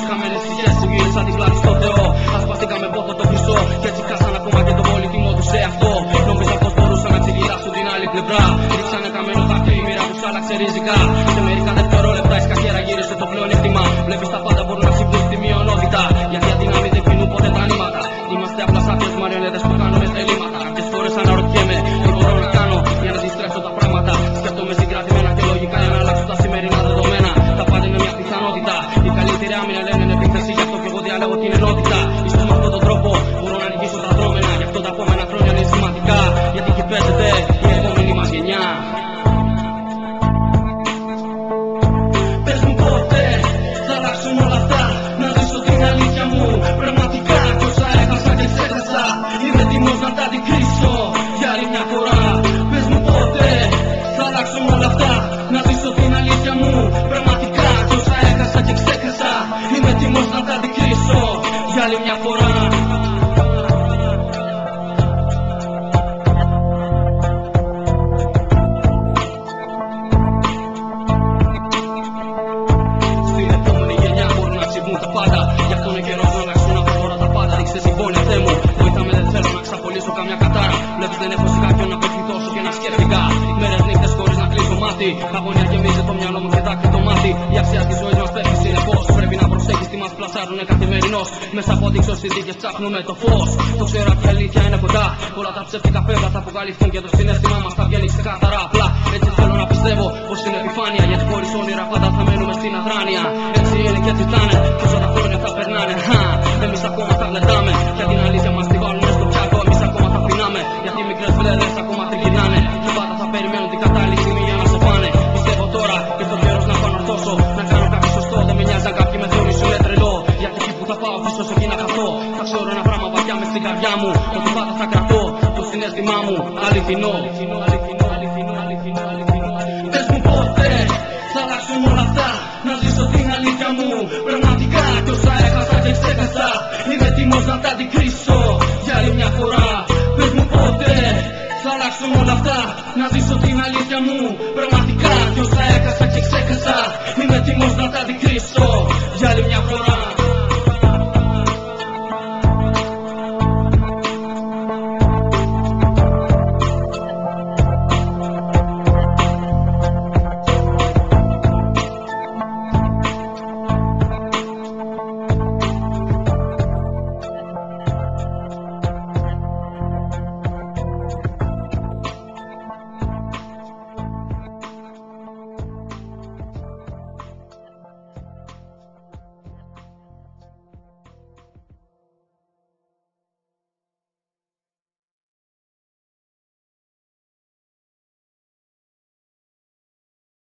χαμένες ψυχές σου γύρισαν την πλάτη στο Θεό. Ασπαστήκαμε πόθο το χρυσό κι έτσι χάσαν ακόμα και το πολύτιμο τους σε αυτό. Νόμιζαν πως μπορούσαν να ξεγελάσουν την άλλη πλευρά. Ρίξανε καμένο δάκρυ, η μοίρα τους άλλαξε ριζικά. Σε μερικά δευτερόλεπτα η σκαχέρα γύρισε το πλεονέκτημα. Βλέπεις τα πάντα μπορούν να συμβούν στη μειονότητα. Γιατί αδύναμοι δεν πίνουν ποτέ τα νήματα. Είμαστε απλά σάπιες μαριονέτες που κάνουμε τρελήματα. Κάποιες φορές αναρωτιέμαι τι μπορώ να κάνω για να αντιστρέψω τα πράγματα. Σκέφτομαι συγκρατημένα και λογικά για να αλλάξω τα σημερινά δεδομένα. Τα πάντα είναι μια πιθανότητα. Η καλύτερη άμυνα λένε είναι επίθεση, γι' αυτό και εγώ διαλέγω την ενότητα. Ίσως με αυτόν τον τρόπο μπορώ να νικήσω τα δρόμενα. Γι' αυτό τα επόμενα χρόνια είναι σημαντικά. Γιατί εκεί παίζεται η επόμενη μας γενιά. Πες μου πότε θα αλλάξουν όλα αυτά. Να ζήσω την αλήθεια μου πραγματικά. Κι όσα έχασα και ξέχασα είμαι έτοιμος να τα αντικρίσω για άλλη μια φορά. Πες μου πότε θα αλλάξουν όλα αυτά. Να ζήσω την αλήθεια μου πραγματικά. Κι όσα έχασα και ξέχασα είμαι έτοιμος να τα αντικρίσω για άλλη μια φορά. Γι' αυτό είναι καιρός να αλλάξουν από τώρα τα πάντα. Ρίξτε συμπόνια, Θεέ μου. Βοήθαμε, δεν θέλω να ξαπολύσω καμιά κατάρα. Βλέπεις, δεν έχω σε κάποιον να πετυχθώ όσο και να σκέφτηκα. Μέρες νύχτες χωρίς να κλείσω μάτι. Αγωνία γεμίζει το μυαλό μου και δάκρυ το μάτι. Η αξία της ζωής μας πέφτει συνεχώς. Πρέπει να προσέχεις τι μας πλασάρουνε καθημερινώς. Μέσα από δείξω συνθήκες ψάχνουμε το φως. Το ξέρω ότι η αλήθεια είναι κοντά. Όλα τα ψεύτικα πέμπτα θα αποκαλυφθούν και το συναίσθημά μας θα βγαίνει ξεκάθαρα. Απλά έτσι θέλω να πιστεύω πως είναι επιφάνεια. Γιατί χωρίς όνειρα πάντα θα μένουμε στην αδράνεια. Έτσι είναι και έτσι θα είναι. Κι όσο τα χρόνια θα περνάνε, εμείς ακόμα θα γλεντάμε. Για την αλήθεια μας τη βάλουνε στο πιάτο. Εμείς ακόμα θα πεινάμε. Γιατί οι μικρές βλέρες ακόμα τριγυρνάνε. Και πάντα θα περιμένουν την κατάλληλη στιγμή για να σε πάνε. Πιστεύω τώρα ήρθε ο καιρός να επανορθώσω. Να κάνω κάτι σωστό. Δεν με νοιάζει αν κάποιοι με θεωρήσουν τρελό. Γιατί εκεί που θα πάω πίσω σε εκεί να καθώ. Θα ξέρω ένα πράγμα βαθιά μες στην καρδιά μου. Ότι πάντα θα κρατώ το συναίσθημά μου αληθινό. Πες μου πότε θα αλλάξουν όλα αυτά. Να ζήσω την αλήθεια μου πραγματικά. Κι όσα έχασα και ξέχασα είμαι έτοιμος να τα αντικρίσω για άλλη μια φορά. Πες μου πότε θα αλλάξουν όλα αυτά. Να ζήσω την αλήθεια μου πραγματικά. Κι όσα έχασα και ξέχασα είμαι έτοιμος να τα αντικρίσω για άλλη μια φορά.